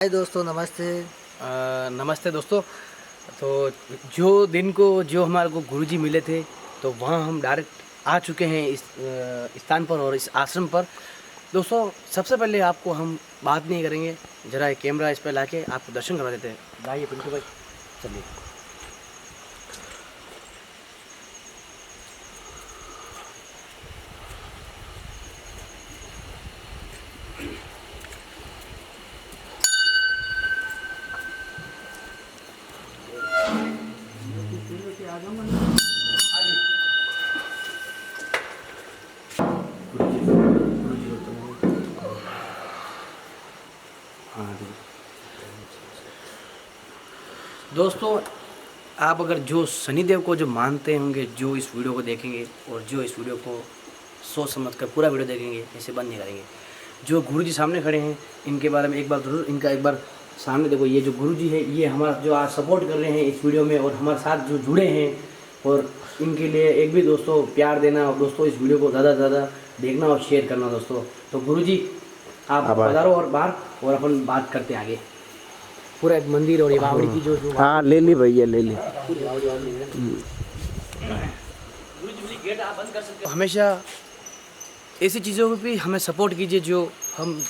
हाय दोस्तों, नमस्ते। नमस्ते दोस्तों। तो जो हमारे को गुरुजी मिले थे, तो वहाँ हम डायरेक्ट आ चुके हैं इस स्थान पर और इस आश्रम पर। दोस्तों, सबसे पहले आपको हम बात नहीं करेंगे, ज़रा एक कैमरा इस पर लाके आपको दर्शन करवा देते हैं। लाइए पिंटू भाई, चलिए। दोस्तों, आप अगर जो शनिदेव को जो मानते होंगे, जो इस वीडियो को देखेंगे और जो इस वीडियो को सोच समझ कर पूरा वीडियो देखेंगे, ऐसे बंद नहीं करेंगे। जो गुरुजी सामने खड़े हैं, इनके बारे में एक बार ज़रूर इनका एक बार सामने देखो। ये जो गुरुजी है, ये हमारा जो आज सपोर्ट कर रहे हैं इस वीडियो में और हमारे साथ जो जुड़े हैं, और इनके लिए एक भी दोस्तों प्यार देना, और दोस्तों इस वीडियो को ज़्यादा से ज़्यादा देखना और शेयर करना दोस्तों। तो गुरुजी आप पधारो और बाहर, और अपन बात करते हैं आगे। पूरा एक मंदिर और ये बावड़ी की जो हाँ, ले ली भैया, ले ली। गेट आप बंद कर सकते हो। हमेशा ऐसी चीज़ों में भी हमें सपोर्ट कीजिए, जो हम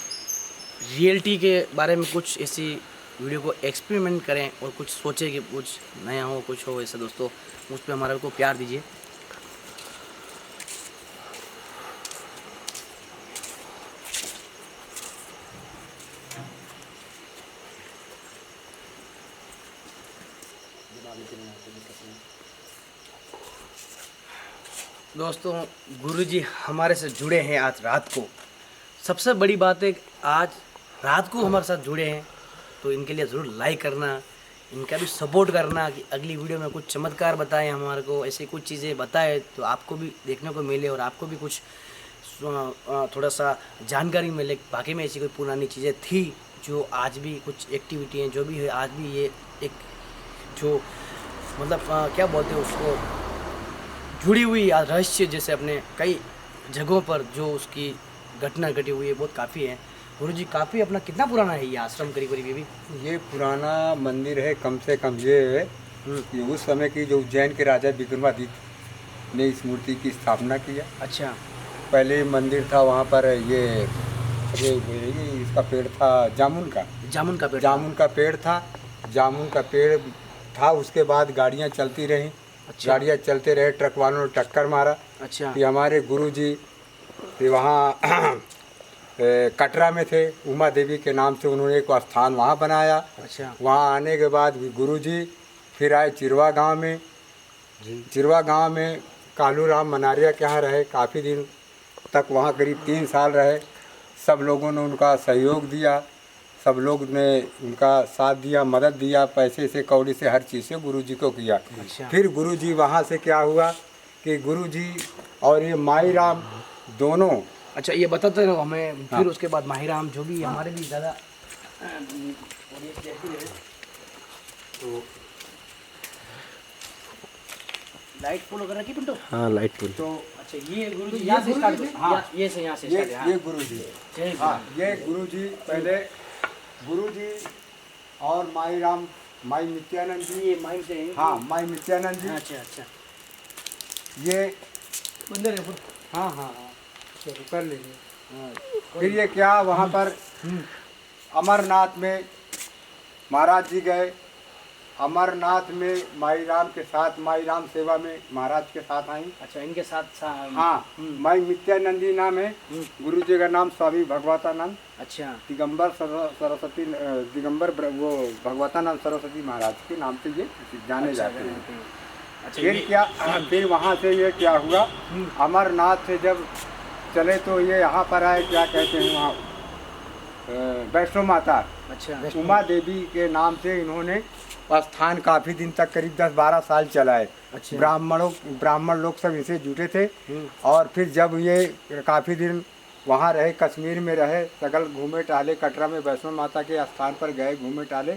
रियलिटी के बारे में कुछ ऐसी वीडियो को एक्सपेरिमेंट करें और कुछ सोचें कि कुछ नया हो, कुछ हो ऐसा दोस्तों। उस पर हमारे को प्यार दीजिए। दोस्तों, गुरुजी हमारे से जुड़े हैं आज रात को। सबसे बड़ी बात है कि आज रात को हमारे साथ जुड़े हैं, तो इनके लिए ज़रूर लाइक करना, इनका भी सपोर्ट करना कि अगली वीडियो में कुछ चमत्कार बताएं हमारे को, ऐसी कुछ चीज़ें बताएं तो आपको भी देखने को मिले और आपको भी कुछ थोड़ा सा जानकारी मिले। बाकी में ऐसी कोई पुरानी चीज़ें थी जो आज भी कुछ एक्टिविटी हैं, जो भी है आज भी ये एक जो मतलब क्या बोलते हैं उसको, जुड़ी हुई रहस्य, जैसे अपने कई जगहों पर जो उसकी घटना घटी हुई है, बहुत काफ़ी है। गुरुजी काफ़ी अपना कितना पुराना है ये आश्रम? करीब करीब भी ये पुराना मंदिर है, कम से कम ये उस समय की जो उज्जैन के राजा विक्रमादित्य ने इस मूर्ति की स्थापना किया। अच्छा। पहले मंदिर था वहाँ पर, ये इसका पेड़ था जामुन का पेड़ था। जामुन का पेड़ था। उसके बाद गाड़ियाँ चलती रहीं। अच्छा। गाड़ियाँ चलते रहे, ट्रक वालों ने टक्कर मारा। अच्छा। फिर हमारे गुरुजी वहाँ कटरा में थे, उमा देवी के नाम से उन्होंने एक स्थान वहाँ बनाया। अच्छा। वहाँ आने के बाद गुरुजी फिर आए चिरवा गांव में। चिरवा गांव में कालू राम मनारिया के यहाँ रहे काफ़ी दिन तक, वहाँ करीब 3 साल रहे। सब लोगों ने उनका सहयोग दिया, सब लोग ने उनका साथ दिया, मदद दिया, पैसे से कौड़ी से हर चीज़ से गुरुजी को किया। अच्छा। फिर गुरुजी वहाँ से क्या हुआ कि गुरुजी और ये माई राम दोनों। अच्छा, ये बताते रहो हमें। हाँ। फिर उसके बाद माहिराम जो भी हमारे भी ज़्यादा तो लाइट फुल वगैरह की पिंटो। हाँ, लाइट फुल। तो अच्छा, ये गुरुजी यहाँ से स्टार्ट करो। हाँ, ये से यहाँ से स्टार्ट है। ये गुरुजी। हाँ, ये गुरुजी पहले गुरुजी और माई राम, माई नित्यानंद जी। ये माइम से हैं। हाँ, माई नित्यानंद जी। अच्छा अच्छा। ये मंदिर है। हाँ हाँ हाँ, चलो कर लेंगे। फिर ये क्या वहाँ पर अमरनाथ में महाराज जी गए। अमरनाथ में माई राम के साथ, माई राम सेवा में महाराज के साथ आई। अच्छा, इनके साथ हाँ, माई नित्यानंदी नाम है। गुरु जी का नाम स्वामी भगवतानंद। अच्छा। दिगंबर सरस्वती, दिगंबर वो भगवतानंद सरस्वती महाराज के नाम से ये जाने जाते हैं। अच्छा, फिर क्या, फिर वहाँ से ये क्या हुआ, अमरनाथ से जब चले तो ये यहाँ पर आए, क्या कहते हैं वहाँ, वैष्णो माता। अच्छा। उमा देवी के नाम से इन्होंने स्थान काफ़ी दिन तक, करीब 10-12 साल चलाए। अच्छा। ब्राह्मण लोग सब इनसे जुटे थे। और फिर जब ये काफ़ी दिन वहाँ रहे, कश्मीर में रहे, सगल घूमे टहले, कटरा में वैष्णो माता के स्थान पर गए, घूमे टहले।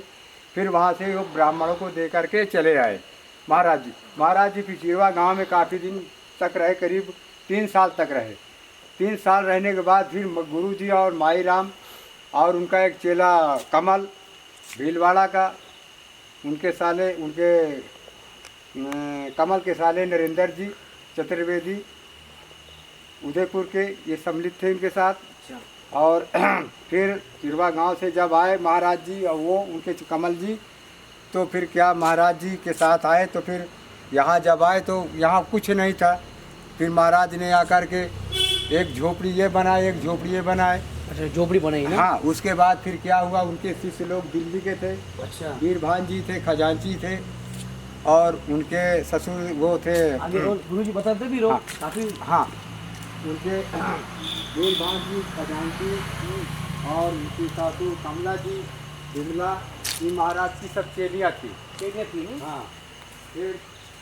फिर वहाँ से वो ब्राह्मणों को दे करके चले आए महाराज जी फिर चिरवा गाँव में काफ़ी दिन तक रहे, करीब 3 साल तक रहे। 3 साल रहने के बाद फिर गुरुजी और माई राम और उनका एक चेला कमल भीलवाड़ा का, उनके साले उनके कमल के साले नरेंद्र जी चतुर्वेदी उदयपुर के, ये सम्मिलित थे इनके साथ। और फिर तिरवा गांव से जब आए महाराज जी और वो उनके कमल जी, तो फिर क्या महाराज जी के साथ आए, तो फिर यहाँ जब आए तो यहाँ कुछ नहीं था। फिर महाराज ने आकर के एक झोपड़ी ये बनाए, एक झोपड़ी ये बनाए। अच्छा, झोपड़ी बनाई ना? हाँ, उसके बाद फिर क्या हुआ, उनके शिष्य लोग दिल्ली के थे। अच्छा, वीरभान जी थे, खजांची थे, और उनके ससुर वो थे। आगे और गुरुजी बताते भी रहो। हाँ। काफी हाँ, उनके वीरभान जी, खजांची और उनकी सासू कमला जी, विमला, ये महाराज की सब चेलियाँ थी। चेलियाँ थी ना? हाँ, फिर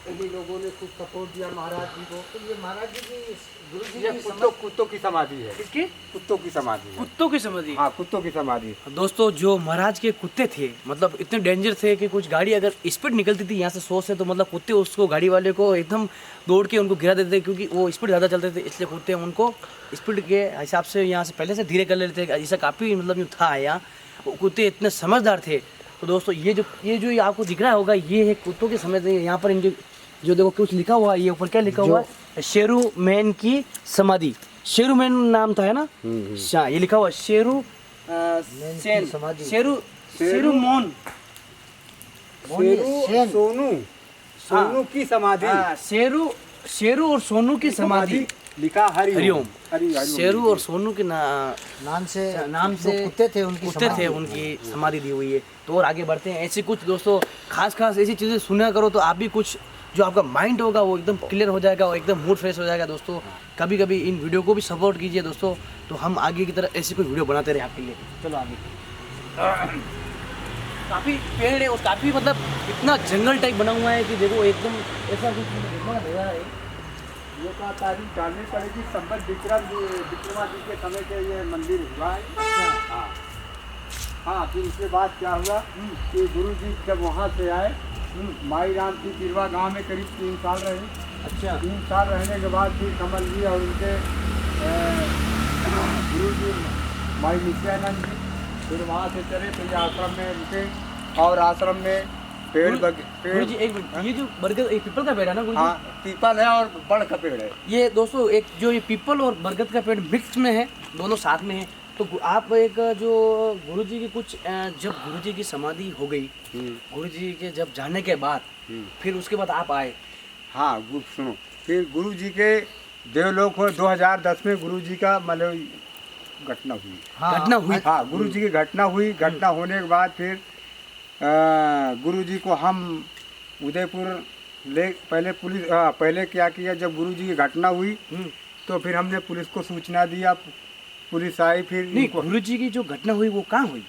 उन्हीं लोगों ने खूब सपोर्ट दिया महाराज जी को। तो ये महाराज जी की गुरुजी ये की कुत्तों की समाधि है। किसकी? कुत्तों की समाधि है। कुत्तों की समाधि। हाँ, कुत्तों की समाधि। दोस्तों, जो महाराज के कुत्ते थे, मतलब इतने डेंजर थे कि कुछ गाड़ी अगर स्पीड निकलती थी यहाँ से 100 से, तो मतलब कुत्ते उसको, गाड़ी वाले को एकदम दौड़ के उनको गिरा देते थे, क्योंकि वो स्पीड ज़्यादा चलते थे। इसलिए कुत्ते उनको स्पीड के हिसाब से यहाँ से पहले से धीरे कर लेते थे। ऐसा काफ़ी मतलब यूँ था यहाँ। वो कुत्ते इतने समझदार थे। तो दोस्तों, ये जो आपको दिख रहा होगा, ये है कुत्तों की समझ। यहाँ पर इनके जो देखो कुछ लिखा हुआ है, ये ऊपर क्या लिखा हुआ है, शेरू मैन की समाधि। शेरू मैन नाम था, है ना? अच्छा, ये लिखा हुआ है शेरू सेन समाधि। शेरू मोन सोनू की समाधि। शेरू और सोनू की समाधि लिखा हरिओम। हरिओम। शेरू और सोनू के नाम से जो कुत्ते थे उनकी उनकी समाधि दी हुई है। तो और आगे बढ़ते हैं। ऐसे कुछ दोस्तों खास ऐसी चीज़ें सुना करो, तो आप भी कुछ जो आपका माइंड होगा वो एकदम क्लियर हो जाएगा और एकदम मूड फ्रेश हो जाएगा। दोस्तों, कभी कभी इन वीडियो को भी सपोर्ट कीजिए दोस्तों, तो हम आगे की तरह ऐसी कोई वीडियो बनाते रहे आपके लिए। चलो आगे। काफ़ी पेड़ है और काफ़ी मतलब इतना जंगल टाइप बना हुआ है कि देखो एकदम ऐसा कुछ देखने का नज़ारा है। ये का तारीख डालनी पड़ेगी। संबत विक्रमादित्य के समय के ये मंदिर हुआ है। हाँ हाँ, फिर उसके बाद क्या हुआ कि गुरु जी जब वहाँ से आए, माई राम की तिरवा गांव में करीब 3 साल रहे। अच्छा, 3 साल रहने के बाद फिर कमल जी और उनके गुरु जी माई नित्यानंद जी फिर वहाँ से चले, तो ये आश्रम में रुके। और आश्रम में गुरुजी एक मिनट, ये जो बरगद, एक पीपल का पेड़ है ना गुरुजी? हाँ, पीपल है और बड़ का पेड़ है। ये दोस्तों एक जो ये पीपल और बरगद का पेड़ मिक्स में है, दोनों साथ में है। तो आप एक जो गुरुजी की कुछ जब गुरुजी की समाधि हो गई, गुरुजी के जब जाने के बाद, फिर उसके बाद आप आए। हाँ, सुनो, फिर गुरु जी के देवलोक हो 2010 में गुरु जी का मतलब घटना हुई। घटना हुई। हाँ, गुरु जी की घटना हुई। घटना होने के बाद फिर गुरु जी को हम उदयपुर पहले पुलिस पहले क्या किया, जब गुरु जी की घटना हुई तो फिर हमने पुलिस को सूचना दिया। पुलिस आई। फिर नहीं, गुरुजी की जो घटना हुई वो कहाँ हुई?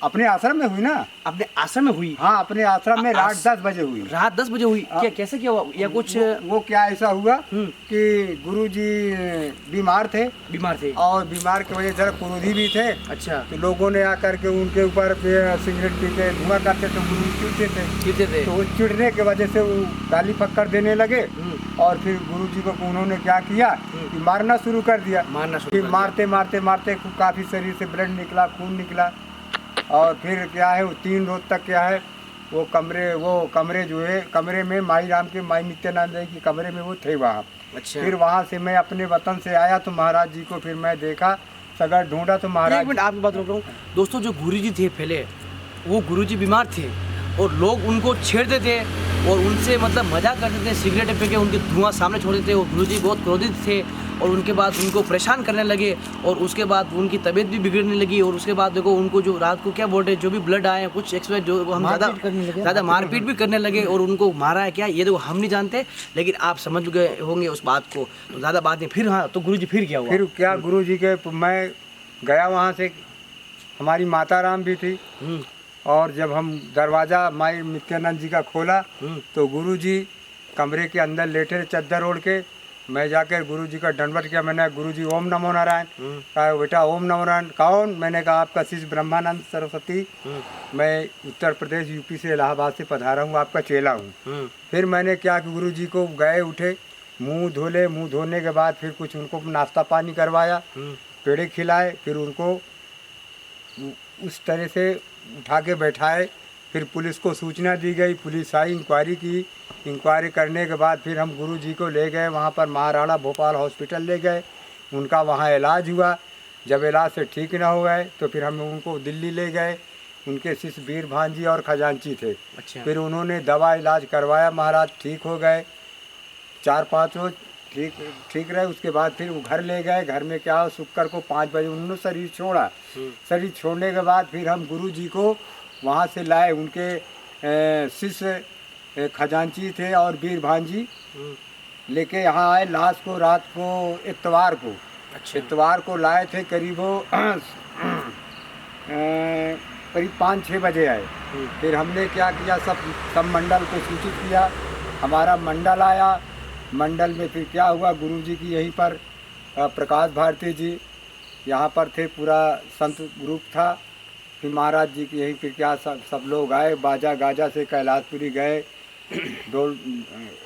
अपने आश्रम में हुई ना। अपने आश्रम में हुई? हाँ, अपने आश्रम में रात 10 बजे हुई। रात 10 बजे हुई? क्या कैसे क्या हुआ या कुछ? वो क्या ऐसा हुआ कि गुरुजी बीमार थे और बीमार की वजह से क्रोधी भी थे। अच्छा, तो लोगों ने आकर के उनके ऊपर सिगरेट पीते धुआं करते, तो गुरु चिढ़ते थे। तो वो चिढ़ने की वजह से वो गाली फक्कर देने लगे। और फिर गुरु जी को उन्होंने क्या किया कि मारना शुरू कर दिया। फिर मारते मारते मारते काफ़ी शरीर से ब्लड निकला, खून निकला। और फिर क्या है, वो 3 रोज तक क्या है, वो कमरे जो है, कमरे में माई राम के माई नित्यानंद की कमरे में वो थे वहाँ। अच्छा। फिर वहाँ से मैं अपने वतन से आया तो महाराज जी को फिर मैं देखा, सगर ढूंढा तो महाराज। एक मिनट आपकी बात रोक रहा हूँ दोस्तों। जो गुरुजी थे पहले, वो गुरुजी बीमार थे और लोग उनको छेड़ते थे और उनसे मतलब मजाक करते थे, सिगरेट पी के उनके धुआं सामने छोड़ते थे। और गुरुजी बहुत क्रोधित थे और उनके बाद उनको परेशान करने लगे और उसके बाद उनकी तबीयत भी बिगड़ने लगी। और उसके बाद देखो उनको जो रात को क्या बोल रहे, जो भी ब्लड आए कुछ एक्सपायर, जो हम ज़्यादा मारपीट भी करने लगे और उनको मारा है क्या, ये देखो हम नहीं जानते, लेकिन आप समझ गए होंगे उस बात को, तो ज़्यादा बात नहीं। फिर हाँ, तो गुरुजी फिर क्या हुआ? फिर क्या, गुरु जी के मैं गया वहाँ से, हमारी माता राम भी थी। और जब हम दरवाज़ा माई नित्यानंद जी का खोला तो गुरु जी कमरे के अंदर लेटे चद्दर ओढ़ के। मैं जाकर गुरु जी का दंडवत किया। मैंने गुरु जी ओम नमो नारायण कहा। बेटा ओम नमो नारायण कौन? मैंने कहा आपका शिष्य ब्रह्मानंद सरस्वती, मैं उत्तर प्रदेश यूपी से इलाहाबाद से पधारा हूँ, आपका चेला हूँ। फिर मैंने क्या कि गुरु जी को गए, उठे, मुँह धोले। मुँह धोने के बाद फिर कुछ उनको नाश्ता पानी करवाया, पेड़े खिलाए। फिर उनको उस तरह से उठा के बैठाए। फिर पुलिस को सूचना दी गई, पुलिस आई, इंक्वायरी की। इंक्वायरी करने के बाद फिर हम गुरु जी को ले गए वहाँ पर महाराणा भोपाल हॉस्पिटल ले गए। उनका वहाँ इलाज हुआ। जब इलाज से ठीक ना हो गए तो फिर हम उनको दिल्ली ले गए। उनके शिष्य वीर भांजी और खजांची थे। अच्छा। फिर उन्होंने दवा इलाज करवाया, महाराज ठीक हो गए। 4-5 रोज ठीक रहे। उसके बाद फिर वो घर ले गए। घर में क्या, शुक्र को 5 बजे उन्होंने शरीर छोड़ा। शरीर छोड़ने के बाद फिर हम गुरु जी को वहाँ से लाए। उनके शिष्य खजांची थे और वीर भांजी लेके यहाँ आए। लाश को रात को इतवार को, अच्छा। इतवार को लाए थे। करीब 5-6 बजे आए। फिर हमने क्या किया, सब मंडल को सूचित किया। हमारा मंडल आया। मंडल में फिर क्या हुआ, गुरु जी की यहीं पर प्रकाश भारती जी यहाँ पर थे, पूरा संत ग्रुप था। फिर महाराज जी की यहीं फिर क्या सब लोग आए, बाजा गाजा से कैलाशपुरी गए। डोल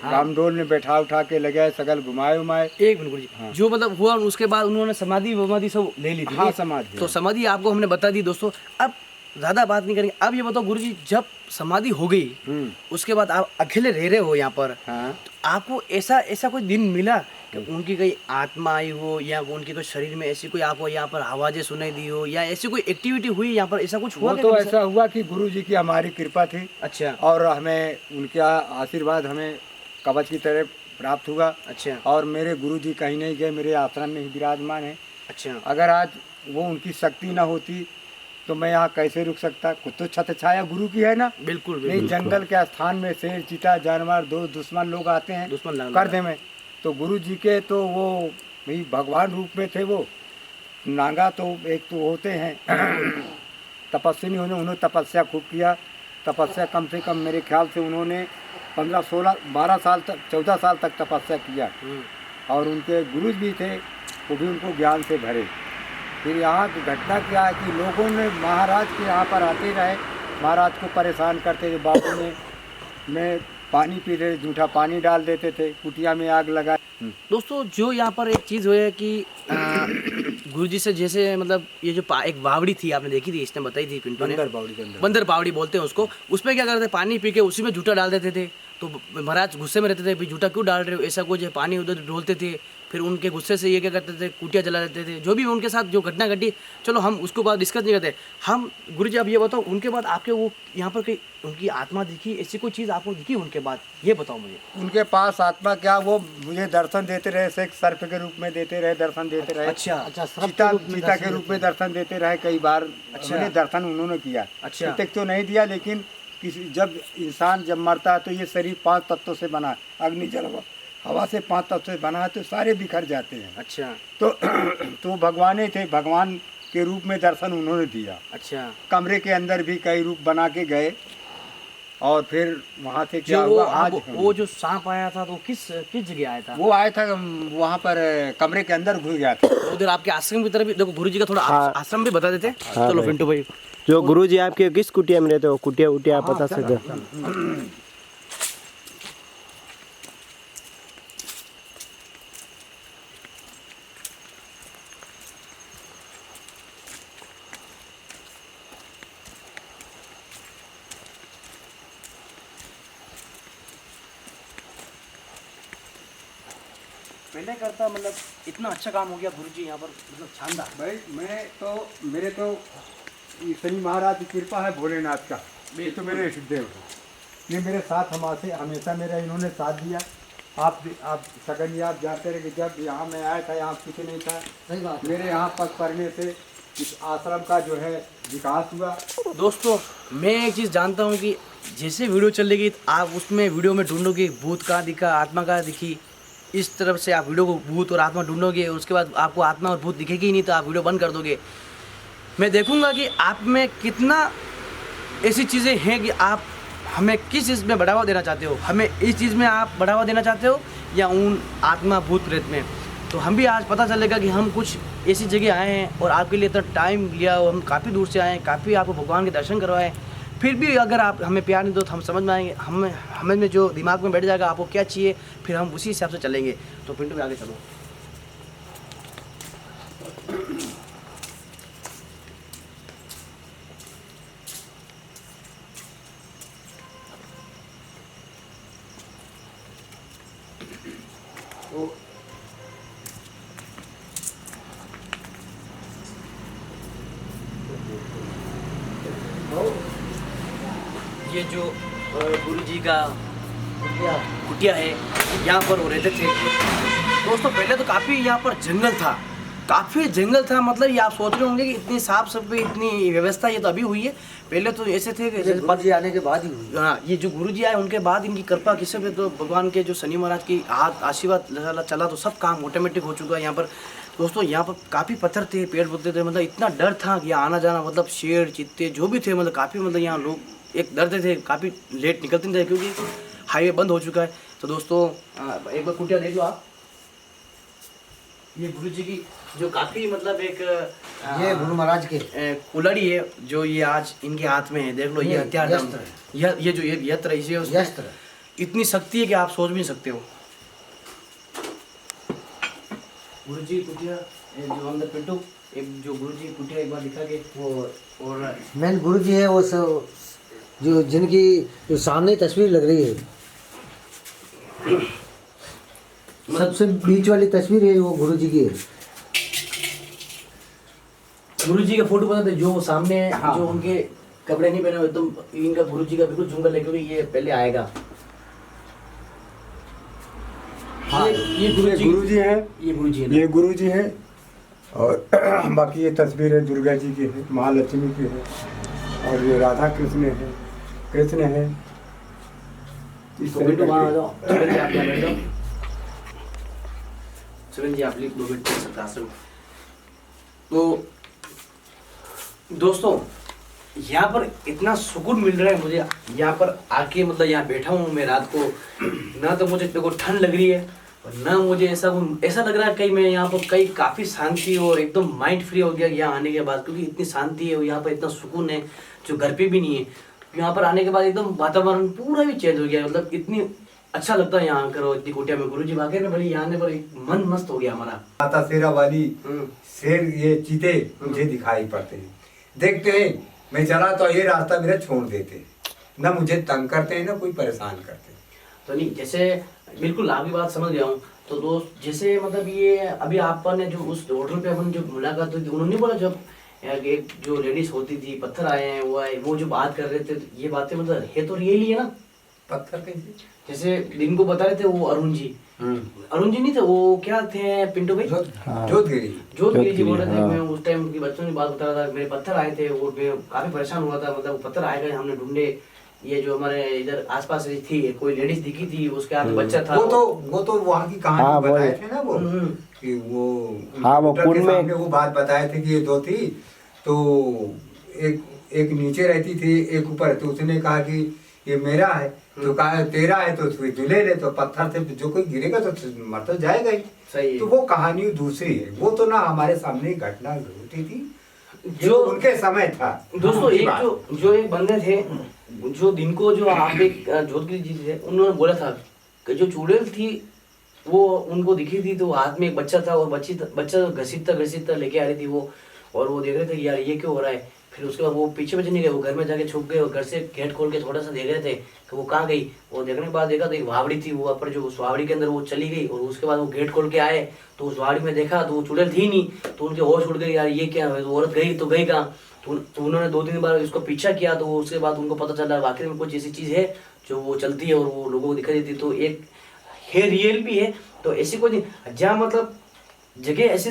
रामडोल में बैठा उठा के लगे, सगल घुमाए उमाए। एक मिनट गुरुजी, हाँ। जो मतलब हुआ उसके बाद उन्होंने समाधि सब ले ली थी। हाँ, समाधि। तो समाधि आपको हमने बता दी दोस्तों। अब ज़्यादा बात नहीं करेंगे। अब ये बताओ गुरुजी, जब समाधि हो गई उसके बाद आप अकेले रह रहे हो यहाँ पर, हाँ। तो आपको ऐसा कोई दिन मिला कि उनकी कोई आत्मा आई हो या उनके कोई शरीर में ऐसी कोई आपको यहाँ पर आवाज़ें सुनाई दी हो या ऐसी कोई एक्टिविटी हुई यहाँ पर, ऐसा कुछ हुआ? वो तो ऐसा हुआ कि गुरु जी की हमारी कृपा थी। अच्छा। और हमें उनका आशीर्वाद हमें कवच की तरह प्राप्त हुआ। अच्छा। और मेरे गुरु जी कहीं नहीं गए, मेरे आश्रम में ही विराजमान है। अच्छा। अगर आज वो उनकी शक्ति ना होती तो मैं यहाँ कैसे रुक सकता। खुद तो छत्र छाया गुरु की है ना। बिल्कुल नहीं, जंगल के स्थान में शेर चीता जानवर दुश्मन लोग आते हैं, दुश्मन कर दे में। तो गुरु जी के तो वो भाई भगवान रूप में थे। वो नागा तो एक तो होते हैं तपस्विनी, उन्होंने तपस्या खूब किया। तपस्या कम से कम मेरे ख्याल से उन्होंने 15, 16, 12 साल तक, 14 साल तक तपस्या किया। और उनके गुरु भी थे, वो भी उनको ज्ञान से भरे। फिर यहाँ की घटना क्या है कि लोगों ने महाराज के यहाँ पर आते रहे, महाराज को परेशान करते थे। बाबू में पानी पी रहे, जूठा पानी डाल देते थे, कुटिया में आग लगाए। दोस्तों, जो यहाँ पर एक चीज़ हुई है कि गुरुजी से जैसे मतलब ये जो एक बावड़ी थी आपने देखी थी, इसने बताई थी पिंटू ने, बंदर बावड़ी बोलते हैं उसको। उसमें क्या करते थे, पानी पी के उसी में जूठा डाल देते थे। तो महाराज गुस्से में रहते थे, भाई जूठा क्यों डाल रहे हो, ऐसा कुछ। पानी उधर डोलते थे। फिर उनके गुस्से से ये क्या करते थे, कुटिया जला देते थे। जो भी उनके साथ जो घटना घटी, चलो हम उसको बाद डिस्कस नहीं करते। हम गुरुजी अब ये बताओ, उनके बाद आपके वो यहाँ पर कहीं उनकी आत्मा दिखी, ऐसी कोई चीज़ आपको दिखी उनके बाद, ये बताओ मुझे। उनके पास आत्मा क्या, वो मुझे दर्शन देते रहे, एक सर्प के रूप में देते रहे, दर्शन देते रहे। अच्छा। चीता के रूप में दर्शन देते रहे कई बार। अच्छा। दर्शन उन्होंने किया। अच्छा। तक तो नहीं दिया, लेकिन जब इंसान जब मरता है तो ये शरीर 5 तत्वों से बना, अग्नि जल हवा से 5 तत्वों से बना है, तो सारे बिखर जाते हैं। अच्छा। तो भगवान ही थे, भगवान के रूप में दर्शन उन्होंने दिया। अच्छा। कमरे के अंदर भी कई रूप बना के गए। और फिर वहाँ से क्या जो हुआ, आज वो जो सांप आया था तो किस जगह आया था? वो आया था वहाँ पर कमरे के अंदर घुस गया था। उधर आपके आश्रम की तरफ भी देखो, गुरुजी का थोड़ा आश्रम भी बता देते। हाँ चलो भाई। पिंटू भाई, जो गुरुजी आपके किस कुटिया में रहते हो, कुटिया उटिया आप बता सकते हो? पहले करता मतलब इतना अच्छा काम हो गया गुरुजी यहाँ पर, मतलब शानदार। भाई मेरे तो शनि महाराज की कृपा है, भोलेनाथ का। ये तो मेरे इष्टदेव है। ये मेरे साथ हमेशा मेरा इन्होंने साथ दिया। आप सगन आप जानते रहे कि जब यहाँ मैं आया था, यहाँ किसी नहीं था। सही बात। मेरे यहाँ पग पड़ने से इस आश्रम का जो है विकास हुआ। दोस्तों, मैं एक चीज़ जानता हूँ कि जैसे वीडियो चलेगी आप उसमें वीडियो में ढूंढोगे भूत का दिखा, आत्मा का दिखी। इस तरफ से आप वीडियो को भूत और आत्मा ढूंढोगे, उसके बाद आपको आत्मा और भूत दिखेगी ही नहीं तो आप वीडियो बंद कर दोगे। मैं देखूंगा कि आप में कितना ऐसी चीज़ें हैं कि आप हमें किस चीज़ में बढ़ावा देना चाहते हो। हमें इस चीज़ में आप बढ़ावा देना चाहते हो या उन आत्मा भूत प्रेत में। तो हम भी आज पता चलेगा कि हम कुछ ऐसी जगह आए हैं और आपके लिए इतना टाइम लिया और हम काफ़ी दूर से आए हैं, काफ़ी आपको भगवान के दर्शन करवाए। फिर भी अगर आप हमें प्यार नहीं दो तो हम समझ में आएंगे, हमें में जो दिमाग में बैठ जाएगा आपको क्या चाहिए, फिर हम उसी हिसाब से चलेंगे। तो पिंटू में आगे चलो। तो ये जो गुरु जी का कुटिया है, यहाँ पर वो रहते थे। दोस्तों पहले तो काफ़ी यहाँ पर जंगल था, काफ़ी जंगल था। मतलब ये आप सोच रहे होंगे कि इतनी साफ सफाई, इतनी व्यवस्था ये तो अभी हुई है, पहले तो ऐसे थे कि जी आने के बाद ही हुई। हाँ, ये जो गुरु जी आए उनके बाद इनकी कृपा किसी पे, तो भगवान के जो शनि महाराज की हाथ आशीर्वाद चला तो सब काम ऑटोमेटिक हो चुका है यहाँ पर। दोस्तों यहाँ पर काफ़ी पत्थर थे, पेड़ पौधे थे, मतलब इतना डर था कि यहाँ आना जाना, मतलब शेर चित्ते जो भी थे, मतलब काफ़ी, मतलब यहाँ लोग एक डरते थे, काफ़ी लेट निकलते थे क्योंकि हाईवे बंद हो चुका है। तो दोस्तों एक बार कुटिया देख लो आप, ये गुरु जी की जो काफ़ी मतलब एक ये गुरु महाराज के कुल्हाड़ी है जो ये आज इनके हाथ में है, देख लो। ये हथियार, ये जो ये यंत्र है, इसे यस्त्र इतनी शक्ति है कि आप सोच भी नहीं सकते हो। गुरु जी कुटिया जो अंदर पिंटू, एक जो गुरु जी कुटिया एक बार दिखा के वो, और मेन गुरु जी है वो सब, जो जिनकी जो सामने तस्वीर लग रही है, सबसे बीच वाली तस्वीर है वो गुरु जी की है। गुरु जी का फोटो बताते जो वो सामने है, हाँ। जो उनके कपड़े नहीं पहने हुए, एकदम इनका गुरु जी का बिल्कुल झुमका लेके, क्योंकि ये पहले आएगा। हाँ, ये गुरु जी हैं, ये गुरु जी है। ये गुरु जी हैं। और बाकी ये तस्वीरें दुर्गा जी की है, महालक्ष्मी की है, और ये राधा कृष्ण है, कृष्ण है। इस तो तरह बिल्टू वहाँ आ करके- जाओ, सुरेंद्र जी आप यहाँ बैठ जाओ, सुरेंद्र जी आप लिख 2 मिनट सकते आश्रम। तो दोस्तों यहाँ पर इतना सुकून मिल रहा है मुझे यहाँ पर आके, मतलब यहाँ बैठा हूँ मैं रात को, ना तो मुझे देखो ठंड लग रही है, और ना मुझे ऐसा लग रहा है कहीं मैं यहाँ पर कहीं काफ़ी शांति और एकदम माइंड फ्री हो गया यहाँ आने के बाद, क्योंकि इतनी शांति है और यहाँ पर इतना सुकून है जो घर पे भी नहीं है। यहाँ पर आने के बाद एकदम वातावरण पूरा भी चेंज हो गया, मतलब इतनी अच्छा लगता है यहाँ आकर, और इतनी कुटिया में गुरु जी वाकई में बड़ी यहाँ आने पर एक मन मस्त हो गया हमारा। माता शेरा वाली शेर, ये चीते मुझे दिखाई पड़ते हैं, देखते हैं मैं चला तो ये रास्ता मेरा छोड़ देते, ना मुझे तंग करते हैं ना कोई परेशान करते हैं। तो नहीं, जैसे बिल्कुल आपकी बात समझ गया हूँ। तो दोस्त जैसे मतलब ये अभी आपने जो उस होटल पे अपन जो मुलाकात हुई थी, उन्होंने बोला जब एक जो लेडीज होती थी, पत्थर आए हैं, वो आए, वो जो बात कर रहे थे, तो ये बातें मतलब है तो रियल ही है ना? पत्थर कैसे? जैसे दिन को बता रहे थे वो अरुण जी नहीं थे, वो क्या थे पिंटू भाई, जोधगिरी जी बोल रहे थे। मैं उस टाइम की बच्चों की बात बता रहा था, मेरे पत्थर आए थे और मैं काफी परेशान हुआ था, मतलब वो पत्थर आए गए, हमने ढूंढे, ये जो हमारे इधर आसपास थी कोई लेडीज दिखी थी, उसके हाथ में बच्चा था। वो तो वहाँ की कहानी हाँ, बताए थे ना वो, कि वो हाँ, वो डॉक्टर के कुंड में- सामने वो बात बताए थे कि ये 2 थी, तो एक नीचे रहती थी, एक ऊपर, तो उसने कहा कि ये मेरा है, तो कहा तेरा है तो तू ले ले, तो पत्थर से जो कोई गिरेगा तो मर तो जाएगा ही। सही है। तो वो कहानी दूसरी है, वो तो ना हमारे सामने घटना घटी थी, जो जो उनके समय था। दोस्तों उनकी एक बात। जो एक बंदे थे, जो दिन को जो आप एक जोधगिरी जी थे, उन्होंने बोला था कि जो चुड़ैल थी वो उनको दिखी थी, तो हाथ में एक बच्चा था, और बच्चा घसीटता लेके आ रही थी वो, और वो देख रहे थे कि यार ये क्यों हो रहा है। फिर उसके बाद वो पीछे नहीं गए, वो घर में जाके छुप गए, और घर से गेट खोल के थोड़ा सा देख रहे थे कि वो कहाँ गई। वो देखने के बाद देखा तो एक वावड़ी थी, वो ऊपर जो उस वावड़ी के अंदर वो चली गई, और उसके बाद वो गेट खोल के आए तो उस वावड़ी में देखा तो वो चुड़ैल थी नहीं, तो उनके होश उड़ गई, यार ये क्या है, तो औरत गई तो गई कहाँ। तो उन्होंने 2-3 बार इसको पीछा किया, तो उसके बाद उनको पता चला वाकई में कुछ ऐसी चीज़ है जो वो चलती है और वो लोगों को दिखाई देती है, तो एक है, रियल भी है। तो ऐसी कोई नहीं जहाँ मतलब जगह ऐसी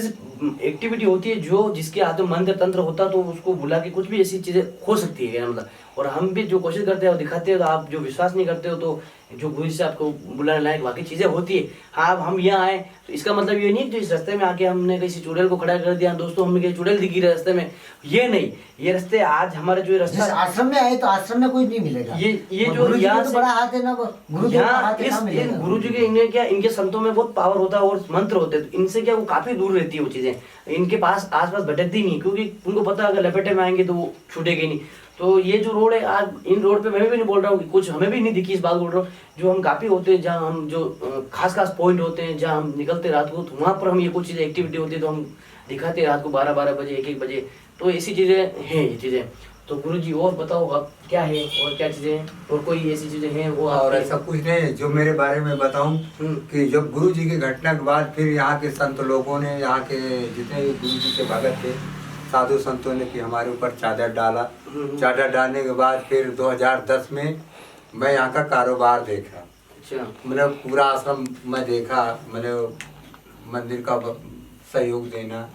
एक्टिविटी होती है जो जिसके हाथ में मंत्र तंत्र होता, तो उसको बुला के कुछ भी ऐसी चीजें हो सकती है मतलब। और हम भी जो कोशिश करते हैं और दिखाते हैं, तो आप जो विश्वास नहीं करते हो, तो जो गुरु से आपको बुलाने लायक वाकई चीजें होती है। हाँ, अब हम यहाँ आए तो इसका मतलब ये नहीं कि इस रास्ते में आके हमने किसी चुड़ैल को खड़ा कर दिया, दोस्तों हमने कहीं चुड़ैल दिखी रास्ते में, ये नहीं। ये रास्ते आज हमारे जो रास्ता आश्रम में आए तो आश्रम में कोई नहीं मिलेगा। ये और जो गुरु जी यहाँ का तो से बड़ा हाथ है ना, गुरु जी का हाथ है, कहाँ मिलेगा? गुरु जी के इनके क्या, इनके संतों में बहुत पावर होता है और मंत्र होते हैं, तो इनसे क्या वो काफी दूर रहती है वो चीजें, इनके पास आसपास भटकती नहीं, क्योंकि उनको पता है अगर लपेटे में आएंगे तो वो छूटेगी नहीं। तो ये जो रोड है आज, इन रोड पे मैं भी नहीं बोल रहा हूँ कि कुछ हमें भी नहीं दिखी, इस बात बोल रहा हूँ, जो हम काफी होते हैं, जहाँ हम जो खास पॉइंट होते हैं, जहाँ हम निकलते रात को, तो वहाँ पर हम ये कुछ चीजें एक्टिविटी होती है, तो हम दिखाते हैं रात को 12-12 बजे 1-1 बजे, तो ऐसी चीजें हैं ये चीजें। तो गुरुजी और बताओ आप क्या है और क्या चीजें हैं और कोई ऐसी चीजें हैं वो और आपके- ऐसा कुछ नहीं, जो मेरे बारे में बताऊं कि जब गुरु जी की घटना के बाद फिर यहाँ के संत लोगों ने, यहाँ के जितने भी गुरु जी के भगत थे, साधु संतों ने कि हमारे ऊपर चादर डाला। चादर डालने के बाद फिर 2010 में मैं यहाँ का कारोबार देखा, अच्छा मतलब पूरा आश्रम मैं देखा, मतलब मंदिर का सहयोग देना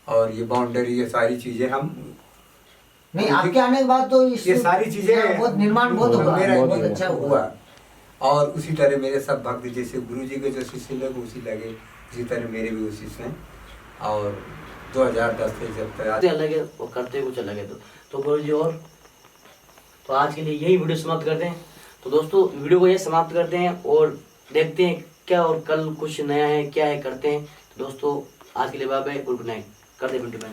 और ये बाउंड्री, ये सारी चीजें हम नहीं, आपके आने के बाद तो ये सारी चीजें बहुत निर्माण बहुत होगा, मेरा बहुत अच्छा हुआ। और उसी तरह मेरे सब भक्त जैसे गुरु जी के जो शिष्य लगे उसी लगे, उसी तरह मेरे भी उसी से। और 2010 से जब तक अलग है और करते कुछ अलग है। तो गुरुजी और तो आज के लिए यही वीडियो समाप्त करते हैं। तो दोस्तों वीडियो को ये समाप्त करते हैं और देखते हैं क्या और कल कुछ नया है क्या है करते हैं। तो दोस्तों आज के लिए बाय बाय, गुड नाइट, कर दे पिंटू मैन।